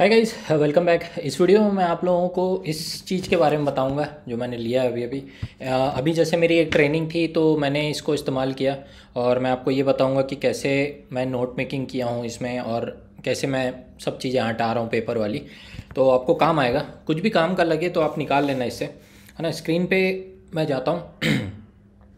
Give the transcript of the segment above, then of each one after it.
Hi guys, welcome back. इस video में मैं आप लोगों को इस चीज़ के बारे में बताऊंगा जो मैंने लिया है अभी जैसे मेरी एक ट्रेनिंग थी तो मैंने इसको इस्तेमाल किया। और मैं आपको ये बताऊंगा कि कैसे मैं नोट मेकिंग किया हूँ इसमें और कैसे मैं सब चीज़ें हटा रहा हूँ पेपर वाली। तो आपको काम आएगा, कुछ भी काम का लगे तो आप निकाल लेना इससे, है ना। स्क्रीन पे मैं जाता हूँ।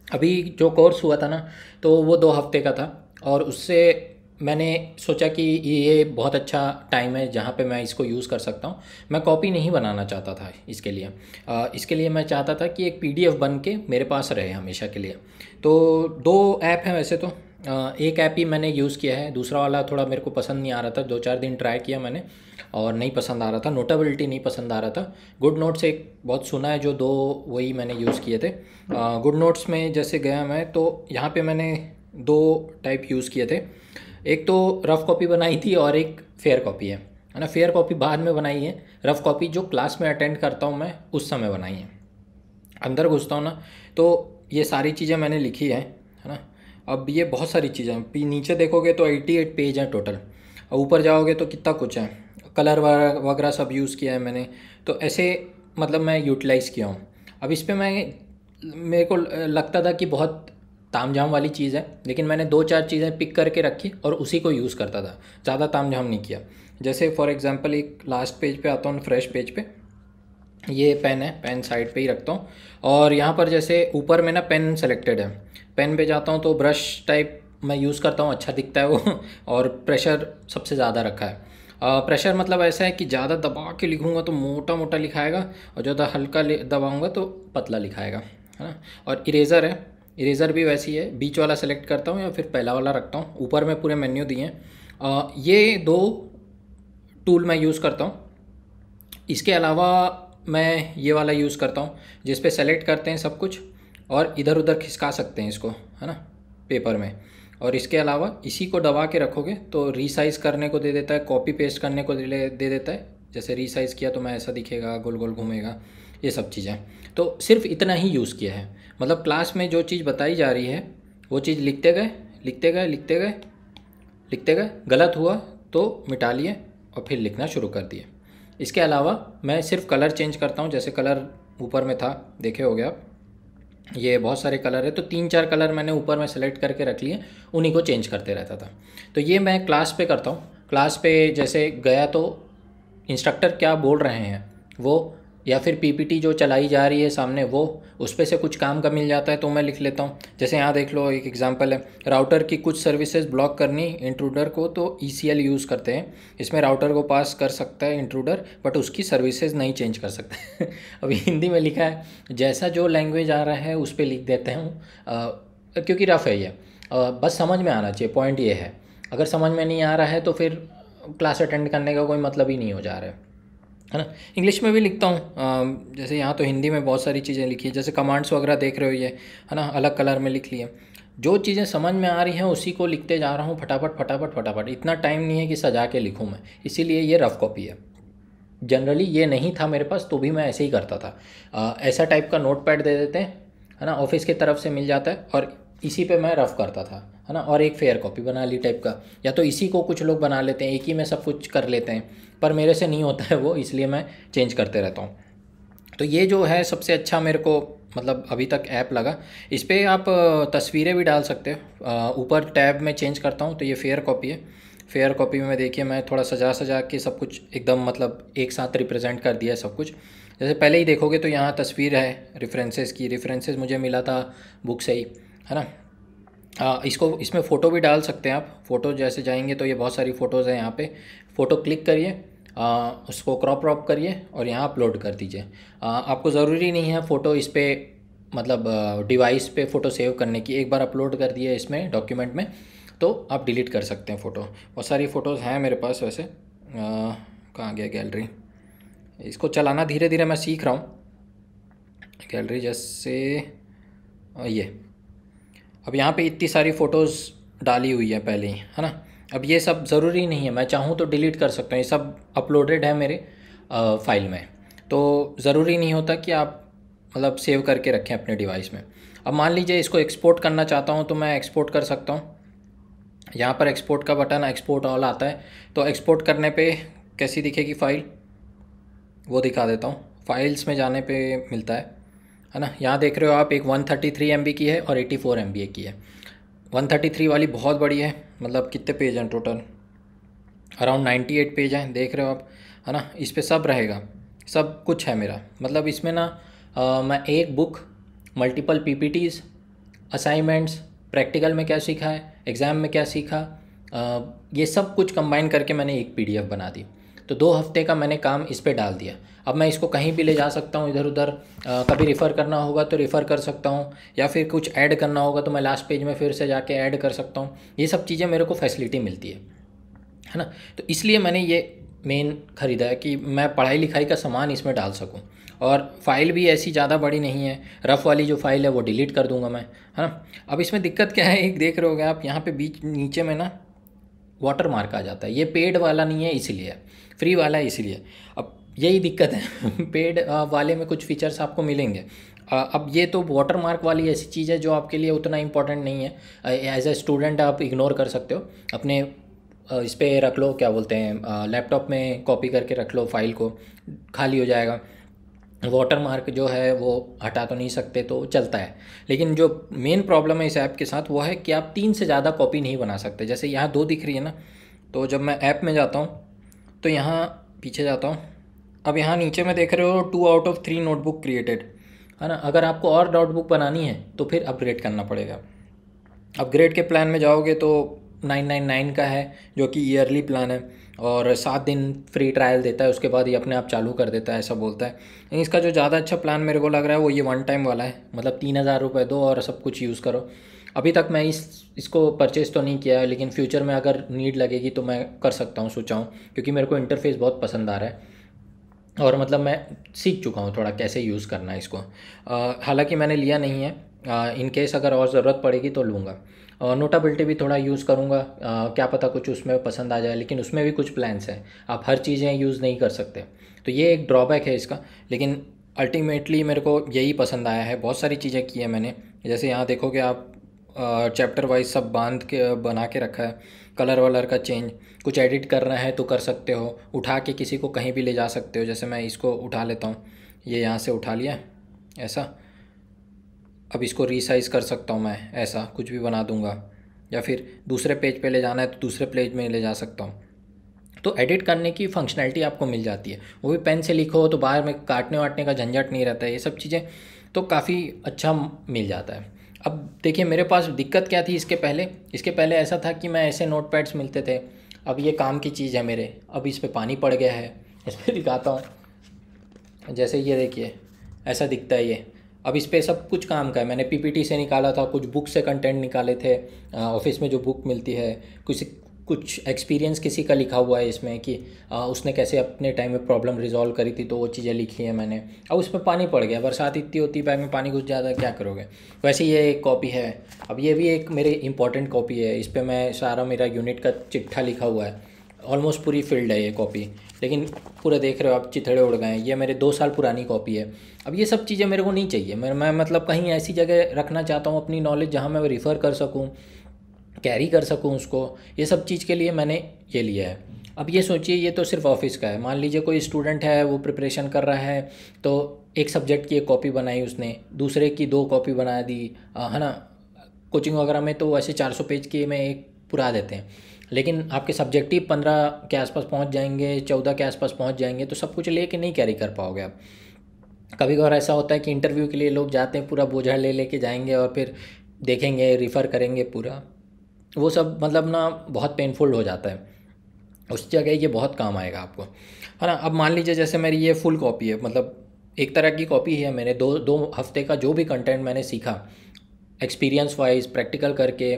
अभी जो कोर्स हुआ था ना, तो वो 2 हफ्ते का था। और उससे मैंने सोचा कि ये बहुत अच्छा टाइम है जहाँ पे मैं इसको यूज़ कर सकता हूँ। मैं कॉपी नहीं बनाना चाहता था इसके लिए मैं चाहता था कि एक पीडीएफ बन के मेरे पास रहे हमेशा के लिए। तो 2 ऐप हैं वैसे तो। एक ऐप ही मैंने यूज़ किया है, दूसरा वाला थोड़ा मेरे को पसंद नहीं आ रहा था। 2-4 दिन ट्राई किया मैंने और नहीं पसंद आ रहा था, नोटेबिलिटी नहीं पसंद आ रहा था। गुड नोट्स एक बहुत सुना है, जो 2 वही मैंने यूज़ किए थे। गुड नोट्स में जैसे गया मैं तो यहाँ पे मैंने 2 टाइप यूज़ किए थे। एक तो रफ़ कॉपी बनाई थी और एक फेयर कॉपी है ना। फेयर कॉपी बाद में बनाई है, रफ़ कॉपी जो क्लास में अटेंड करता हूँ मैं उस समय बनाई है। अंदर घुसता हूँ ना, तो ये सारी चीज़ें मैंने लिखी है ना। अब ये बहुत सारी चीज़ें हैं, नीचे देखोगे तो 88 पेज हैं टोटल, और ऊपर जाओगे तो कितना कुछ है। कलर वगैरह सब यूज़ किया है मैंने। तो ऐसे मतलब मैं यूटिलाइज़ किया हूँ। अब इस पर मेरे को लगता था कि बहुत तामझाम वाली चीज़ है, लेकिन मैंने 2-4 चीज़ें पिक करके रखी और उसी को यूज़ करता था, ज़्यादा तामझाम नहीं किया। जैसे फॉर एग्जांपल एक लास्ट पेज पे आता हूँ, फ्रेश पेज पे। ये पेन है, पेन साइड पे ही रखता हूँ। और यहाँ पर जैसे ऊपर में ना पेन सेलेक्टेड है, पेन पे जाता हूँ तो ब्रश टाइप मैं यूज़ करता हूँ, अच्छा दिखता है वो। और प्रेशर सबसे ज़्यादा रखा है। प्रेशर मतलब ऐसा है कि ज़्यादा दबा के लिखूँगा तो मोटा मोटा लिखाएगा, और ज़्यादा हल्का दबाऊँगा तो पतला लिखाएगा, है ना। और इरेज़र है, इरेज़र भी वैसी है, बीच वाला सेलेक्ट करता हूँ या फिर पहला वाला रखता हूँ। ऊपर में पूरे मेन्यू दिए हैं। ये 2 टूल मैं यूज़ करता हूँ। इसके अलावा मैं ये वाला यूज़ करता हूँ जिस पे सेलेक्ट करते हैं सब कुछ और इधर उधर खिसका सकते हैं इसको, है ना, पेपर में। और इसके अलावा इसी को दबा के रखोगे तो रीसाइज़ करने को दे देता है, कॉपी पेस्ट करने को दे देता है। जैसे रीसाइज़ किया तो मैं ऐसा दिखेगा, गोल गोल घूमेगा, ये सब चीज़ें। तो सिर्फ इतना ही यूज़ किया है, मतलब क्लास में जो चीज़ बताई जा रही है वो चीज़ लिखते गए लिखते गए लिखते गए लिखते गए, गलत हुआ तो मिटा लिए और फिर लिखना शुरू कर दिए। इसके अलावा मैं सिर्फ कलर चेंज करता हूँ। जैसे कलर ऊपर में था, देखे होगे आप, ये बहुत सारे कलर है तो 3-4 कलर मैंने ऊपर में सेलेक्ट करके रख लिए, उन्हीं को चेंज करते रहता था। तो ये मैं क्लास पे करता हूँ। क्लास पे जैसे गया तो इंस्ट्रक्टर क्या बोल रहे हैं वो, या फिर पीपीटी जो चलाई जा रही है सामने वो, उस पे से कुछ काम का मिल जाता है तो मैं लिख लेता हूँ। जैसे यहाँ देख लो, एक एग्जांपल है, राउटर की कुछ सर्विसेज ब्लॉक करनी इंट्रूडर को तो ईसीएल यूज़ करते हैं। इसमें राउटर को पास कर सकता है इंट्रूडर, बट उसकी सर्विसेज नहीं चेंज कर सकते। अभी हिंदी में लिखा है, जैसा जो लैंग्वेज आ रहा है उस पर लिख देते हैं, क्योंकि रफ़ है ये। बस समझ में आना चाहिए, पॉइंट ये है। अगर समझ में नहीं आ रहा है तो फिर क्लास अटेंड करने का कोई मतलब ही नहीं हो जा रहा है ना। इंग्लिश में भी लिखता हूँ, जैसे यहाँ तो हिंदी में बहुत सारी चीज़ें लिखी है, जैसे कमांड्स वगैरह देख रहे हो ये, है ना, अलग कलर में लिख लिए। जो चीज़ें समझ में आ रही हैं उसी को लिखते जा रहा हूँ, फटाफट फटाफट फटाफट। इतना टाइम नहीं है कि सजा के लिखूँ मैं, इसीलिए ये रफ़ कॉपी है। जनरली ये नहीं था मेरे पास तो भी मैं ऐसे ही करता था। ऐसा टाइप का नोट पैड दे देते हैं, है ना, ऑफिस की तरफ से मिल जाता है, और इसी पे मैं रफ़ करता था, है ना। और एक फेयर कॉपी बना ली टाइप का, या तो इसी को कुछ लोग बना लेते हैं, एक ही में सब कुछ कर लेते हैं, पर मेरे से नहीं होता है वो, इसलिए मैं चेंज करते रहता हूँ। तो ये जो है सबसे अच्छा मेरे को मतलब अभी तक ऐप लगा। इस पर आप तस्वीरें भी डाल सकते हो। ऊपर टैब में चेंज करता हूँ तो ये फेयर कॉपी है। फेयर कॉपी में देखिए मैं थोड़ा सजा सजा के सब कुछ एकदम मतलब एक साथ रिप्रेजेंट कर दिया सब कुछ। जैसे पहले ही देखोगे तो यहाँ तस्वीर है रेफरेंसेस की, रेफरेंसेस मुझे मिला था बुक से ही, है ना। इसको इसमें फ़ोटो भी डाल सकते हैं आप। फ़ोटो जैसे जाएंगे तो ये बहुत सारी फ़ोटोज़ हैं यहाँ पे। फ़ोटो क्लिक करिए, उसको क्रॉप करिए और यहाँ अपलोड कर दीजिए। आपको ज़रूरी नहीं है फ़ोटो इस पे मतलब डिवाइस पे फ़ोटो सेव करने की। एक बार अपलोड कर दिए इसमें डॉक्यूमेंट में तो आप डिलीट कर सकते हैं फ़ोटो। बहुत सारी फ़ोटोज़ हैं मेरे पास वैसे। कहाँ गया गैलरी, इसको चलाना धीरे धीरे मैं सीख रहा हूँ। गैलरी जैसे ये, अब यहाँ पे इतनी सारी फ़ोटोज़ डाली हुई है पहले ही, है ना। अब ये सब ज़रूरी नहीं है, मैं चाहूँ तो डिलीट कर सकता हूँ। ये सब अपलोडेड है मेरे फाइल में, तो ज़रूरी नहीं होता कि आप मतलब सेव करके रखें अपने डिवाइस में। अब मान लीजिए इसको एक्सपोर्ट करना चाहता हूँ तो मैं एक्सपोर्ट कर सकता हूँ। यहाँ पर एक्सपोर्ट का बटन, एक्सपोर्ट ऑल आता है, तो एक्सपोर्ट करने पे कैसी दिखेगी फ़ाइल, वो दिखा देता हूँ। फाइल्स में जाने पे मिलता है ना। यहाँ देख रहे हो आप, एक 133 MB की है और 84 MB की है। 133 वाली बहुत बड़ी है, मतलब कितने पेज हैं टोटल, अराउंड 98 पेज हैं, देख रहे हो आप, है ना। इस पे सब रहेगा, सब कुछ है मेरा। मतलब इसमें ना मैं एक book, multiple PPTs, assignments, practical में क्या सीखा है, एग्ज़ाम में क्या सीखा, ये सब कुछ कंबाइन करके मैंने एक PDF बना दी। तो 2 हफ्ते का मैंने काम इस पे डाल दिया। अब मैं इसको कहीं भी ले जा सकता हूँ, इधर उधर, कभी रेफ़र करना होगा तो रेफ़र कर सकता हूँ, या फिर कुछ ऐड करना होगा तो मैं लास्ट पेज में फिर से जाके ऐड कर सकता हूँ। ये सब चीज़ें मेरे को फैसिलिटी मिलती है ना। तो इसलिए मैंने ये मेन ख़रीदा है कि मैं पढ़ाई लिखाई का सामान इसमें डाल सकूं। और फाइल भी ऐसी ज़्यादा बड़ी नहीं है, रफ़ वाली जो फाइल है वो डिलीट कर दूंगा मैं, है ना। अब इसमें दिक्कत क्या है, एक देख रहे होगे आप यहाँ पे बीच नीचे में ना वाटर मार्क आ जाता है। ये पेड वाला नहीं है इसलिए, फ्री वाला है इसलिए। अब यही दिक्कत है पेड वाले में कुछ फीचर्स आपको मिलेंगे। अब ये तो वाटर मार्क वाली ऐसी चीज़ है जो आपके लिए उतना इम्पोर्टेंट नहीं है। एज ए स्टूडेंट आप इग्नोर कर सकते हो, अपने इस पर रख लो, क्या बोलते हैं, लैपटॉप में कॉपी करके रख लो, फाइल को, खाली हो जाएगा। वाटर मार्क जो है वो हटा तो नहीं सकते, तो चलता है। लेकिन जो मेन प्रॉब्लम है इस ऐप के साथ वो है कि आप 3 से ज़्यादा कॉपी नहीं बना सकते। जैसे यहाँ 2 दिख रही है ना, तो जब मैं ऐप में जाता हूँ तो यहाँ पीछे जाता हूँ, अब यहाँ नीचे में देख रहे हो 2 आउट ऑफ 3 नोटबुक क्रिएटेड, है ना। अगर आपको और नोटबुक बनानी है तो फिर अपग्रेड करना पड़ेगा। अपग्रेड के प्लान में जाओगे तो 999 का है, जो कि ईयरली प्लान है, और 7 दिन फ्री ट्रायल देता है, उसके बाद ये अपने आप चालू कर देता है, ऐसा बोलता है। लेकिन इसका जो ज़्यादा अच्छा प्लान मेरे को लग रहा है वो ये 1 टाइम वाला है, मतलब 3000 रुपये दो और सब कुछ यूज़ करो। अभी तक मैं इसको परचेज़ तो नहीं किया है, लेकिन फ्यूचर में अगर नीड लगेगी तो मैं कर सकता हूँ, सोचा हूँ, क्योंकि मेरे को इंटरफेस बहुत पसंद आ रहा है। और मतलब मैं सीख चुका हूँ थोड़ा कैसे यूज़ करना है इसको। हालांकि मैंने लिया नहीं है, इन केस अगर और ज़रूरत पड़ेगी तो लूँगा। और नोटाबिलिटी भी थोड़ा यूज़ करूँगा, क्या पता कुछ उसमें पसंद आ जाए, लेकिन उसमें भी कुछ प्लान्स हैं, आप हर चीज़ें यूज़ नहीं कर सकते। तो ये एक ड्रॉबैक है इसका, लेकिन अल्टीमेटली मेरे को यही पसंद आया है। बहुत सारी चीज़ें की है मैंने, जैसे यहाँ देखोगे आप, चैप्टर वाइज सब बांध के बना के रखा है, कलर वलर का चेंज, कुछ एडिट करना है तो कर सकते हो, उठा के किसी को कहीं भी ले जा सकते हो। जैसे मैं इसको उठा लेता हूँ, ये यहाँ से उठा लिया ऐसा, अब इसको रीसाइज़ कर सकता हूँ मैं, ऐसा कुछ भी बना दूँगा, या फिर दूसरे पेज पे ले जाना है तो दूसरे पेज में ले जा सकता हूँ। तो एडिट करने की फंक्शनैलिटी आपको मिल जाती है, वो भी पेन से लिखो तो बाहर में काटने वाटने का झंझट नहीं रहता है, ये सब चीज़ें तो काफ़ी अच्छा मिल जाता है। अब देखिए मेरे पास दिक्कत क्या थी इसके पहले ऐसा था कि मैं ऐसे नोट पैड्स मिलते थे। अब ये काम की चीज़ है मेरे, अब इस पर पानी पड़ गया है, इस पर दिखाता हूँ। जैसे ये देखिए ऐसा दिखता है ये, अब इस पे सब कुछ काम का है। मैंने PPT से निकाला था, कुछ बुक से कंटेंट निकाले थे, ऑफिस में जो बुक मिलती है, कुछ एक्सपीरियंस किसी का लिखा हुआ है इसमें कि उसने कैसे अपने टाइम में प्रॉब्लम रिजॉल्व करी थी, तो वो चीज़ें लिखी है मैंने। अब उसमें पानी पड़ गया, बरसात इतनी होती है, बैग में पानी घुस जाता है, क्या करोगे। वैसे ये एक कॉपी है, अब ये भी एक मेरी इंपॉर्टेंट कॉपी है, इस पर मैं सारा मेरा यूनिट का चिट्ठा लिखा हुआ है, ऑलमोस्ट पूरी फील्ड है ये कॉपी, लेकिन पूरे देख रहे हो आप चिथड़े उड़ गए हैं। ये मेरे 2 साल पुरानी कॉपी है। अब ये सब चीज़ें मेरे को नहीं चाहिए, मैं मतलब कहीं ऐसी जगह रखना चाहता हूँ अपनी नॉलेज जहाँ मैं रिफ़र कर सकूँ, कैरी कर सकूँ उसको। ये सब चीज़ के लिए मैंने ये लिया है। अब ये सोचिए, ये तो सिर्फ ऑफिस का है, मान लीजिए कोई स्टूडेंट है वो प्रिपरेशन कर रहा है, तो एक सब्जेक्ट की एक कॉपी बनाई उसने, दूसरे की 2 कॉपी बना दी, है ना। कोचिंग वगैरह में तो वैसे 400 पेज की में एक पुरा देते हैं, लेकिन आपके सब्जेक्टिव 15 के आसपास पहुंच जाएंगे, 14 के आसपास पहुंच जाएंगे, तो सब कुछ लेके नहीं कैरी कर पाओगे आप। कभी कभार ऐसा होता है कि इंटरव्यू के लिए लोग जाते हैं, पूरा बोझा ले लेके जाएंगे और फिर देखेंगे, रिफ़र करेंगे पूरा, वो सब मतलब ना बहुत पेनफुल हो जाता है। उस जगह ये बहुत काम आएगा आपको, है ना। अब मान लीजिए जैसे मेरी ये फुल कॉपी है, मतलब एक तरह की कॉपी है, मैंने दो हफ्ते का जो भी कंटेंट मैंने सीखा एक्सपीरियंस वाइज, प्रैक्टिकल करके,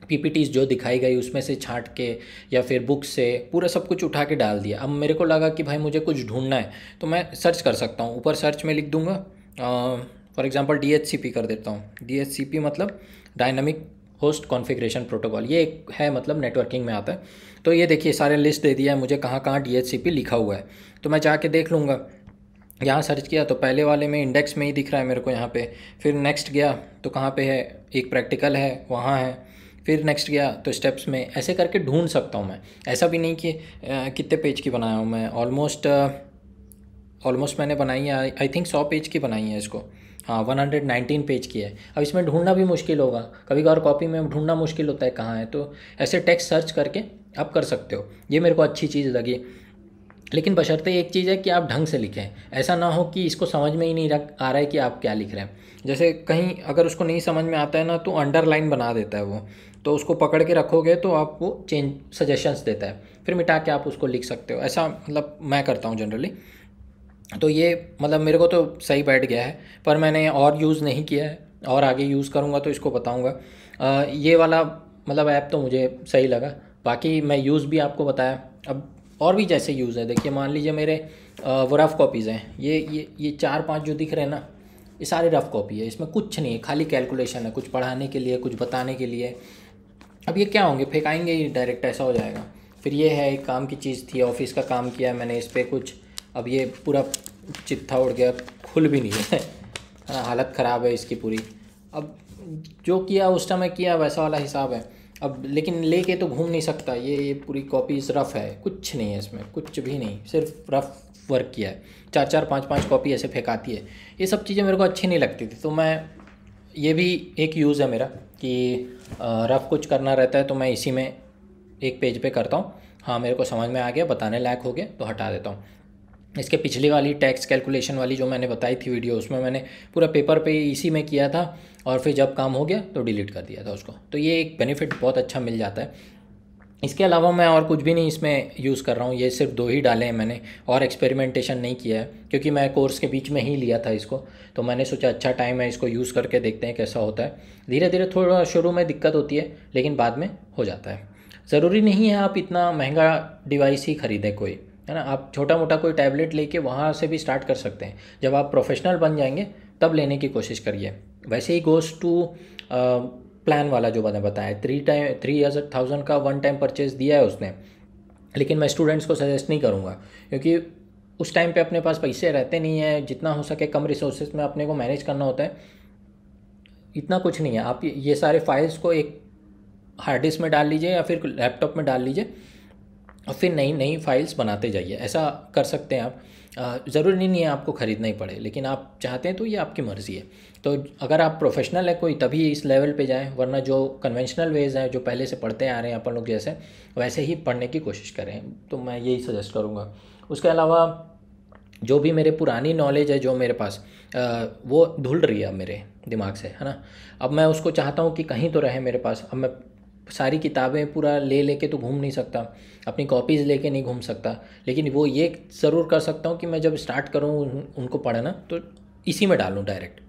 PPTs जो दिखाई गई उसमें से छांट के, या फिर बुक से पूरा सब कुछ उठा के डाल दिया। अब मेरे को लगा कि भाई मुझे कुछ ढूंढना है तो मैं सर्च कर सकता हूँ, ऊपर सर्च में लिख दूंगा, फॉर एग्जांपल DHCP कर देता हूँ। DHCP मतलब डायनामिक होस्ट कॉन्फ़िगरेशन प्रोटोकॉल, ये एक है, मतलब नेटवर्किंग में आता है। तो ये देखिए सारे लिस्ट दे दिया है मुझे कहाँ कहाँ DHCP लिखा हुआ है, तो मैं जाके देख लूँगा। यहाँ सर्च किया तो पहले वाले में इंडेक्स में ही दिख रहा है मेरे को यहाँ पे, फिर नेक्स्ट गया तो कहाँ पे है, एक प्रैक्टिकल है वहाँ है, फिर नेक्स्ट गया तो स्टेप्स में, ऐसे करके ढूंढ सकता हूँ मैं। ऐसा भी नहीं कि कितने पेज की बनाया हूँ मैं, ऑलमोस्ट मैंने बनाई है आई थिंक 100 पेज की बनाई है इसको। हाँ 119 पेज की है। अब इसमें ढूंढना भी मुश्किल होगा, कभी कभार कॉपी में ढूंढना मुश्किल होता है कहाँ है, तो ऐसे टेक्स्ट सर्च करके आप कर सकते हो। ये मेरे को अच्छी चीज़ लगी। लेकिन बशर्ते एक चीज़ है कि आप ढंग से लिखें, ऐसा ना हो कि इसको समझ में ही नहीं आ रहा है कि आप क्या लिख रहे हैं। जैसे कहीं अगर उसको नहीं समझ में आता है ना, तो अंडरलाइन बना देता है वो, तो उसको पकड़ के रखोगे तो आपको चेंज सजेशंस देता है, फिर मिटा के आप उसको लिख सकते हो। ऐसा मतलब मैं करता हूँ जनरली। तो ये मतलब मेरे को तो सही बैठ गया है, पर मैंने और यूज़ नहीं किया है, और आगे यूज़ करूँगा तो इसको बताऊँगा। ये वाला मतलब ऐप तो मुझे सही लगा। बाकी मैं यूज़ भी आपको बताया। अब और भी जैसे यूज़ है, देखिए मान लीजिए मेरे वो रफ़ कॉपीज़ हैं, ये 4-5 जो दिख रहे हैं ना, ये सारे रफ़ कॉपी है, इसमें कुछ नहीं है, खाली कैलकुलेशन है, कुछ पढ़ाने के लिए, कुछ बताने के लिए। अब ये क्या होंगे, फेंकाएंगे ही डायरेक्ट, ऐसा हो जाएगा। फिर ये है एक काम की चीज़ थी, ऑफिस का काम किया है मैंने इस पर कुछ, अब ये पूरा चिट्ठा उड़ गया, खुल भी नहीं है हाँ, हालत ख़राब है इसकी पूरी। अब जो किया उस समय किया वैसा वाला हिसाब है। अब लेकिन लेके तो घूम नहीं सकता, ये पूरी कॉपीज़ रफ़ है, कुछ नहीं है इसमें, कुछ भी नहीं, सिर्फ रफ़ वर्क किया है। 4-4 5-5 कॉपी ऐसे फेंकाती है। ये सब चीज़ें मेरे को अच्छी नहीं लगती थी, तो मैं, ये भी एक यूज़ है मेरा कि रफ़ कुछ करना रहता है तो मैं इसी में एक पेज पे करता हूँ। हाँ मेरे को समझ में आ गया, बताने लायक हो गया तो हटा देता हूँ। इसके पिछली वाली टैक्स कैलकुलेशन वाली जो मैंने बताई थी वीडियो, उसमें मैंने पूरा पेपर पे इसी में किया था, और फिर जब काम हो गया तो डिलीट कर दिया था उसको। तो ये एक बेनिफिट बहुत अच्छा मिल जाता है। इसके अलावा मैं और कुछ भी नहीं इसमें यूज़ कर रहा हूँ, ये सिर्फ 2 ही डाले हैं मैंने, और एक्सपेरिमेंटेशन नहीं किया है, क्योंकि मैं कोर्स के बीच में ही लिया था इसको। तो मैंने सोचा अच्छा टाइम है, इसको यूज़ करके देखते हैं कैसा होता है। धीरे धीरे थोड़ा शुरू में दिक्कत होती है, लेकिन बाद में हो जाता है। ज़रूरी नहीं है आप इतना महंगा डिवाइस ही ख़रीदें कोई, है ना। आप छोटा मोटा कोई टैबलेट लेके वहाँ से भी स्टार्ट कर सकते हैं। जब आप प्रोफेशनल बन जाएंगे तब लेने की कोशिश करिए। वैसे ही गोज़ टू प्लान वाला जो मैंने बताया, 3,000 का वन टाइम परचेज दिया है उसने, लेकिन मैं स्टूडेंट्स को सजेस्ट नहीं करूँगा, क्योंकि उस टाइम पे अपने पास पैसे रहते नहीं हैं, जितना हो सके कम रिसोर्सेज में अपने को मैनेज करना होता है। इतना कुछ नहीं है, आप ये सारे फाइल्स को एक हार्ड डिस्क में डाल लीजिए या फिर लैपटॉप में डाल लीजिए, और फिर नई नई फाइल्स बनाते जाइए। ऐसा कर सकते हैं आप। ज़रूरी नहीं है आपको ख़रीदना ही पड़े, लेकिन आप चाहते हैं तो ये आपकी मर्ज़ी है। तो अगर आप प्रोफेशनल है कोई तभी इस लेवल पे जाएं, वरना जो कन्वेंशनल वेज़ हैं जो पहले से पढ़ते आ रहे हैं अपन लोग जैसे, वैसे ही पढ़ने की कोशिश करें, तो मैं यही सजेस्ट करूँगा। उसके अलावा जो भी मेरे पुरानी नॉलेज है जो मेरे पास, वो धुल रही है अब मेरे दिमाग से, है ना। अब मैं उसको चाहता हूँ कि कहीं तो रहे मेरे पास। अब मैं सारी किताबें पूरा ले लेके तो घूम नहीं सकता, अपनी कॉपीज़ लेके नहीं घूम सकता, लेकिन वो ये ज़रूर कर सकता हूँ कि मैं जब स्टार्ट करूँ उनको पढ़ना तो इसी में डालूँ डायरेक्ट।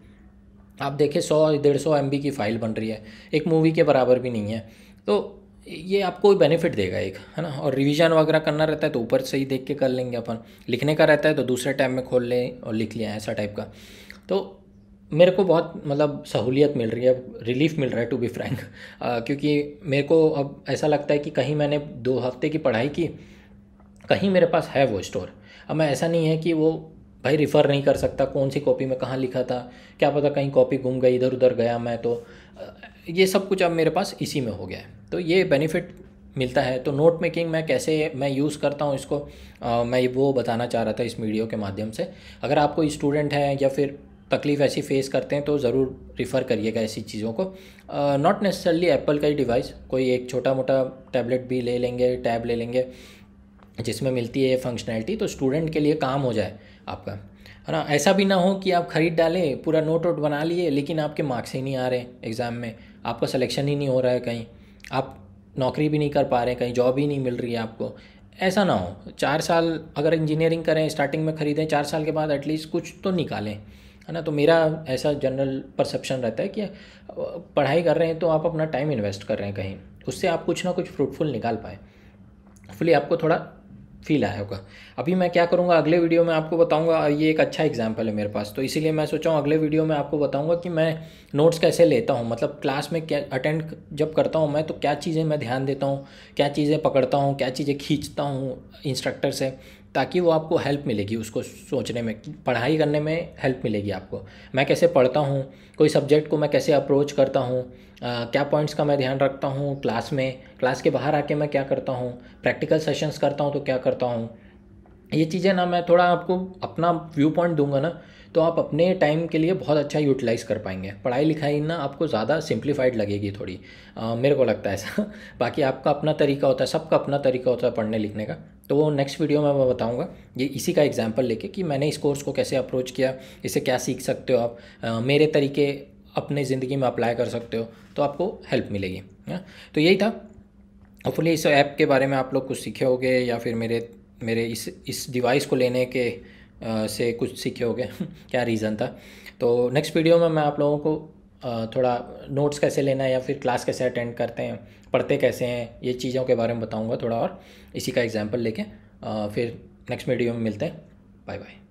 आप देखें 100-150 MB की फ़ाइल बन रही है, एक मूवी के बराबर भी नहीं है। तो ये आपको बेनिफिट देगा एक, है ना। और रिवीजन वगैरह करना रहता है तो ऊपर से ही देख के कर लेंगे अपन, लिखने का रहता है तो दूसरे टैब में खोल लें और लिख लिया, ऐसा टाइप का। तो मेरे को बहुत मतलब सहूलियत मिल रही है, रिलीफ मिल रहा है टू बी फ्रैंक, क्योंकि मेरे को अब ऐसा लगता है कि कहीं मैंने 2 हफ्ते की पढ़ाई की, कहीं मेरे पास है वो स्टोर। अब मैं, ऐसा नहीं है कि वो भाई रिफ़र नहीं कर सकता, कौन सी कॉपी में कहाँ लिखा था, क्या पता कहीं कॉपी गुम गई, इधर उधर गया मैं, तो ये सब कुछ अब मेरे पास इसी में हो गया है। तो ये बेनिफिट मिलता है। तो नोट मेकिंग मैं कैसे मैं यूज़ करता हूँ इसको, मैं वो बताना चाह रहा था इस वीडियो के माध्यम से। अगर आप कोई स्टूडेंट हैं या फिर तकलीफ़ ऐसी फेस करते हैं तो ज़रूर रिफ़र करिएगा ऐसी चीज़ों को। नॉट नेसेसरली एप्पल का ही डिवाइस, कोई एक छोटा मोटा टैबलेट भी ले लेंगे, टैब ले लेंगे जिसमें मिलती है ये फंक्शनैलिटी, तो स्टूडेंट के लिए काम हो जाए आपका, है ना। ऐसा भी ना हो कि आप ख़रीद डालें, पूरा नोट वोट बना लिए, लेकिन आपके मार्क्स ही नहीं आ रहे एग्ज़ाम में, आपका सिलेक्शन ही नहीं हो रहा है, कहीं आप नौकरी भी नहीं कर पा रहे हैं, कहीं जॉब ही नहीं मिल रही है आपको। ऐसा ना हो। 4 साल अगर इंजीनियरिंग करें, स्टार्टिंग में ख़रीदें, 4 साल के बाद एटलीस्ट कुछ तो निकालें, है ना। तो मेरा ऐसा जनरल परसेप्शन रहता है कि पढ़ाई कर रहे हैं तो आप अपना टाइम इन्वेस्ट कर रहे हैं कहीं, उससे आप कुछ ना कुछ फ्रूटफुल निकाल पाए, फुली आपको थोड़ा फील आया होगा। अभी मैं क्या करूँगा, अगले वीडियो में आपको बताऊँगा। ये एक अच्छा एग्जांपल है मेरे पास, तो इसीलिए मैं सोचा हूँ अगले वीडियो में आपको बताऊँगा कि मैं नोट्स कैसे लेता हूँ, मतलब क्लास में क्या अटेंड जब करता हूँ मैं, तो क्या चीज़ें मैं ध्यान देता हूँ, क्या चीज़ें पकड़ता हूँ, क्या चीज़ें खींचता हूँ इंस्ट्रक्टर से, ताकि वो आपको हेल्प मिलेगी उसको सोचने में, पढ़ाई करने में हेल्प मिलेगी आपको। मैं कैसे पढ़ता हूँ, कोई सब्जेक्ट को मैं कैसे अप्रोच करता हूँ, क्या पॉइंट्स का मैं ध्यान रखता हूँ क्लास में, क्लास के बाहर आके मैं क्या करता हूँ, प्रैक्टिकल सेशंस करता हूँ तो क्या करता हूँ। ये चीज़ें ना मैं थोड़ा आपको अपना व्यू पॉइंट दूंगा ना, तो आप अपने टाइम के लिए बहुत अच्छा यूटिलाइज़ कर पाएंगे। पढ़ाई लिखाई ना आपको ज़्यादा सिंप्लीफाइड लगेगी थोड़ी, मेरे को लगता है ऐसा। बाकी आपका अपना तरीका होता है, सबका अपना तरीका होता है पढ़ने लिखने का। तो वो नेक्स्ट वीडियो में मैं बताऊंगा ये इसी का एग्जांपल लेके कि मैंने इस कोर्स को कैसे अप्रोच किया, इससे क्या सीख सकते हो आप, मेरे तरीके अपने ज़िंदगी में अप्लाई कर सकते हो तो आपको हेल्प मिलेगी। तो यही था। होपफुली इस ऐप के बारे में आप लोग कुछ सीखे होगे, या फिर मेरे मेरे इस डिवाइस को लेने के से कुछ सीखे होगे क्या रीज़न था। तो नेक्स्ट वीडियो में मैं आप लोगों को थोड़ा नोट्स कैसे लेना है या फिर क्लास कैसे अटेंड करते हैं, पढ़ते कैसे हैं, ये चीज़ों के बारे में बताऊंगा थोड़ा, और इसी का एग्जांपल लेके फिर नेक्स्ट वीडियो में मिलते हैं। Bye bye.